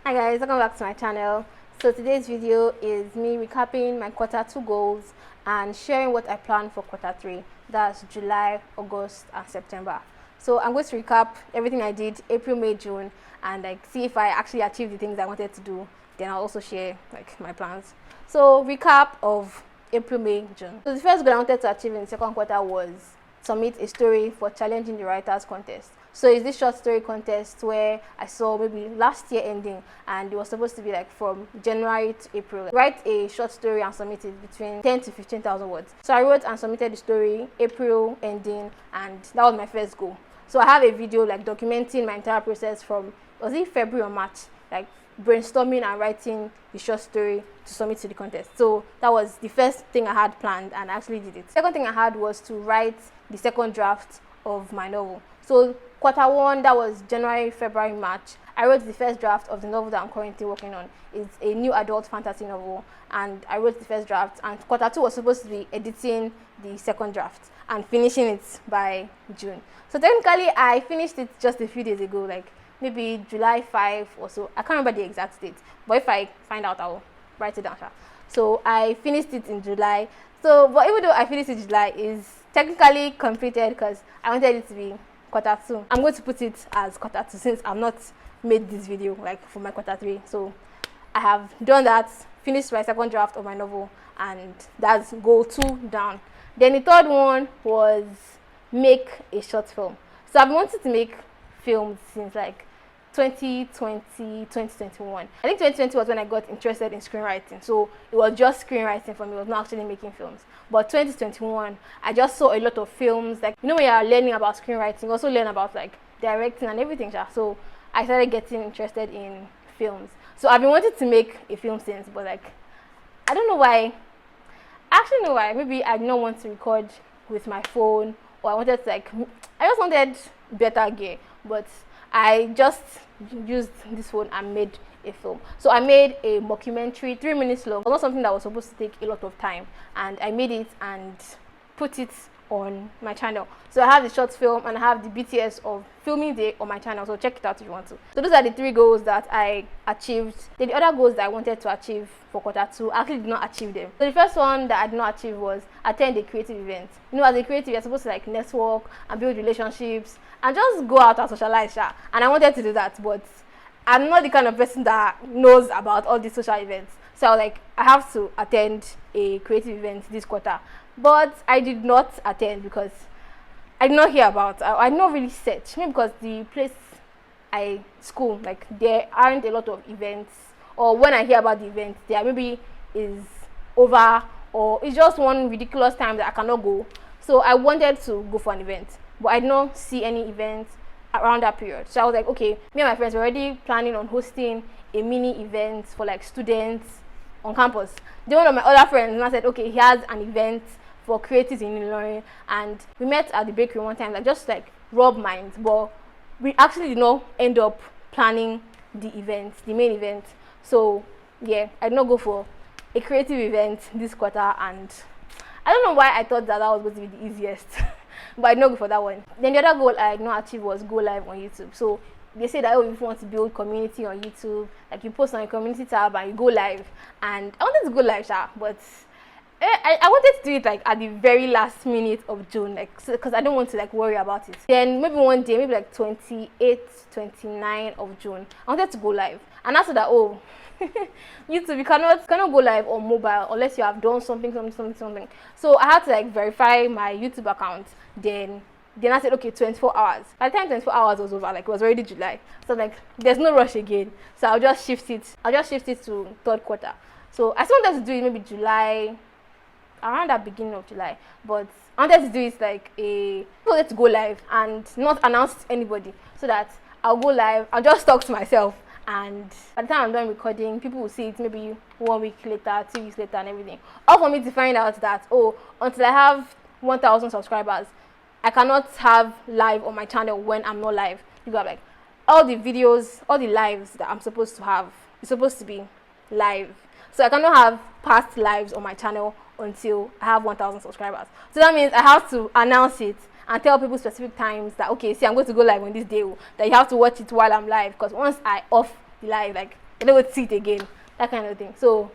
Hi guys, welcome back to my channel. So today's video is me recapping my Q2 goals and sharing what I plan for Q3. That's July, August and September. So I'm going to recap everything I did April, May, June, and see if I actually achieved the things I wanted to do. Then I'll also share my plans. So recap of April, May, June. So the first goal I wanted to achieve in the second quarter was submit a story for challenging the writers contest. So it's this short story contest where I saw maybe last year ending, and it was supposed to be from January to April. Write a short story and submit it between 10 to 15,000 words. So I wrote and submitted the story April ending, and that was my first goal. So I have a video documenting my entire process from, was it February or March, brainstorming and writing the short story to submit to the contest. So that was the first thing I had planned, and I actually did it. Second thing I had was to write the second draft of my novel. So Q1, that was January, February, March, I wrote the first draft of the novel that I'm currently working on. It's a new adult fantasy novel, and I wrote the first draft, and Q2 was supposed to be editing the second draft and finishing it by June. So technically I finished it just a few days ago, maybe July 5 or so. I can't remember the exact date, but if I find out, I'll write it down. So I finished it in July. So, but even though I finished it in July, is technically completed because I wanted it to be Q2. I'm going to put it as Q2 since I've not made this video for my Q3. So I have done that, finished my second draft of my novel, and that's goal 2 down. Then the third one was make a short film. So I've been wanting to make films since 2020, 2021. I think 2020 was when I got interested in screenwriting. So it was just screenwriting for me, it was not actually making films. But 2021, I just saw a lot of films. When you are learning about screenwriting, you also learn about directing and everything. So I started getting interested in films. So I've been wanting to make a film since, but I don't know why. I actually know why. Maybe I did not want to record with my phone, or I wanted to I just wanted better gear. But I just used this phone and made a film. So I made a mockumentary, 3 minutes long. It was not something that was supposed to take a lot of time, and I made it and put it on my channel. So I have the short film and I have the BTS of filming day on my channel, so check it out if you want to. So those are the 3 goals that I achieved. Then the other goals that I wanted to achieve for Q2, I actually did not achieve them. So the first one that I did not achieve was attend a creative event. As a creative, you're supposed to network and build relationships and just go out and socialize. And I wanted to do that, but I'm not the kind of person that knows about all these social events. So I have to attend a creative event this quarter. But I did not attend because I did not hear about. I did not really search. Maybe because the place I school, there aren't a lot of events. Or when I hear about the event, there maybe is over, or it's just one ridiculous time that I cannot go. So I wanted to go for an event, but I did not see any events around that period. So I was okay, me and my friends were already planning on hosting a mini event for students on campus. Then one of my other friends said, okay, he has an event for creatives in Illinois, and we met at the bakery one time, just rub minds, but we actually did not end up planning the event, the main event. So yeah, I did not go for a creative event this quarter, and I don't know why I thought that was going to be the easiest. But I did not go for that one. Then the other goal I did not achieve was go live on YouTube. So they say that if you want to build community on YouTube, you post on your community tab and you go live. And I wanted to go live, but I wanted to do it at the very last minute of June, because I don't want to go worry about it. Then maybe one day, maybe 28th, 29th of June, I wanted to go live. And after that, YouTube, you cannot go live on mobile unless you have done something. So I had to verify my YouTube account. Then I said, okay, 24 hours. By the time 24 hours was over, it was already July. So there's no rush again. So I'll just shift it to third quarter. So I still wanted to do it maybe July, around the beginning of July. But I wanted to do it I wanted to go live and not announce to anybody, so that I'll go live, I'll just talk to myself. And by the time I'm done recording, people will see it maybe 1 week later, 2 weeks later and everything. All for me to find out that, until I have 1,000 subscribers, I cannot have live on my channel when I'm not live. You got all the videos, all the lives that I'm supposed to have, it's supposed to be live. So I cannot have past lives on my channel until I have 1,000 subscribers. So that means I have to announce it and tell people specific times that, okay, see, I'm going to go live on this day, that you have to watch it while I'm live, because once I off the live, the I don't want to see it again, that kind of thing. So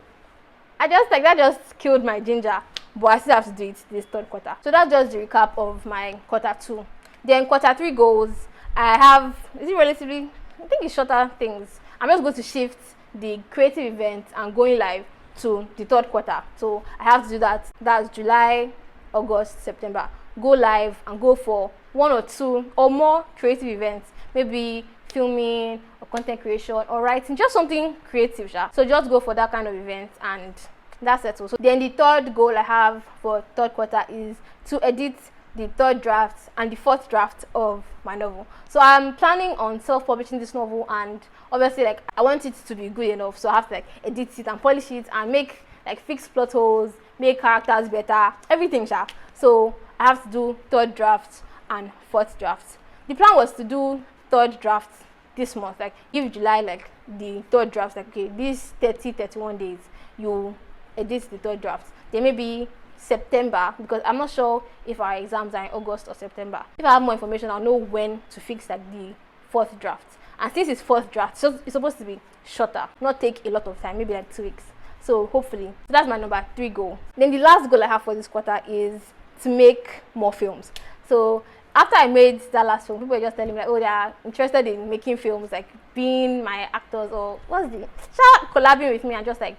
I just like that just killed my ginger, but I still have to do it this third quarter. So that's just the recap of my quarter 2. Then quarter 3 goals, I have, is it relatively, I think it's shorter things. I'm just going to shift the creative event and going live to the third quarter. So I have to do that. That's July, August, September. Go live and go for 1 or 2 or more creative events, maybe filming or content creation or writing, just something creative. So just go for that kind of event, and that's it. So then the third goal I have for third quarter is to edit the third draft and the fourth draft of my novel. So I'm planning on self-publishing this novel, and obviously like I want it to be good enough, so I have to like edit it and polish it and make like fix plot holes, make characters better, everything. So I have to do third draft and fourth draft. The plan was to do third draft this month, like give July like the third draft, like okay, these 31 days you edit the third draft. Then maybe September, because I'm not sure if our exams are in August or September. If I have more information, I'll know when to fix like the fourth draft. And since it's fourth draft, so it's supposed to be shorter, not take a lot of time, maybe like 2 weeks. So hopefully, so that's my number 3 goal. Then the last goal I have for this quarter is to make more films. So after I made that last film, people were just telling me like, oh, they are interested in making films, like being my actors or collabing with me and just like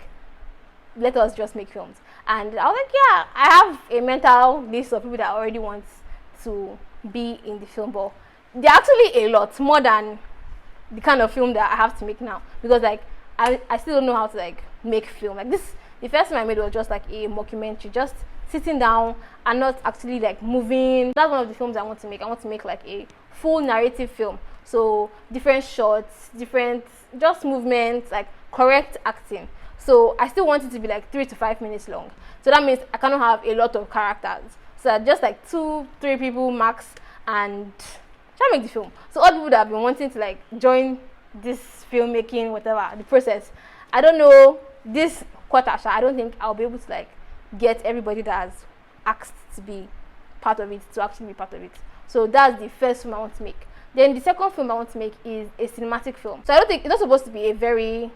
let us just make films. And I was like, yeah, I have a mental list of people that already want to be in the film, but they're actually a lot more than the kind of film that I have to make now, because like I still don't know how to like make film. Like this, the first film I made was just like a mockumentary, just sitting down and not actually like moving. That's one of the films I want to make. I want to make like a full narrative film, so different shots, different just movements, like correct acting. So I still want it to be like 3 to 5 minutes long. So that means I cannot have a lot of characters. So just like 2-3 people max, and try to make the film. So all people that have been wanting to like join this filmmaking, whatever, the process, I don't know, this quarter, I don't think I'll be able to like get everybody that has asked to be part of it to actually be part of it. So that's the first film I want to make. Then the second film I want to make is a cinematic film. So I don't think it's not supposed to be a very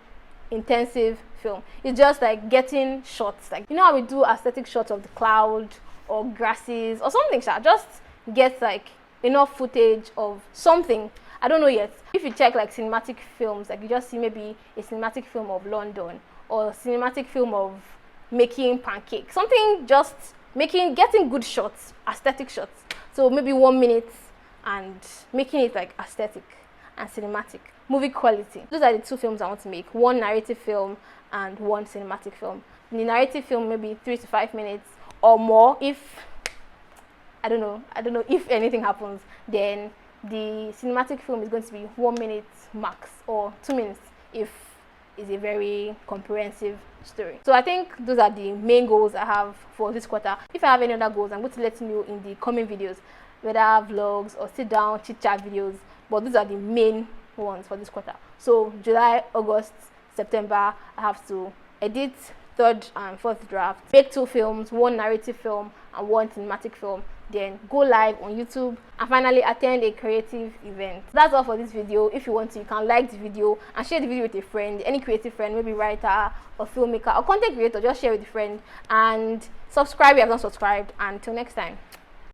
intensive film. It's just like getting shots, like you know how we do aesthetic shots of the cloud or grasses or something. Just get like enough footage of something. I don't know yet. If you check like cinematic films, like you just see maybe a cinematic film of London or a cinematic film of making pancakes, something, just getting good shots, aesthetic shots. So maybe 1 minute and making it like aesthetic and cinematic, movie quality. Those are the 2 films I want to make: 1 narrative film and 1 cinematic film. In the narrative film, maybe 3 to 5 minutes or more. If I don't know if anything happens, then the cinematic film is going to be 1 minute max or 2 minutes if it's a very comprehensive story. So I think those are the main goals I have for this quarter. If I have any other goals, I'm going to let you know in the coming videos, whether vlogs or sit down chit chat videos, but these are the main ones for this quarter. So July, August, September, I have to edit third and fourth draft, make 2 films, 1 narrative film and 1 cinematic film, then go live on YouTube, and finally attend a creative event. That's all for this video. If you want to, you can like the video and share the video with a friend, any creative friend, maybe writer or filmmaker or content creator. Just share with a friend and subscribe if you have not subscribed. Until next time.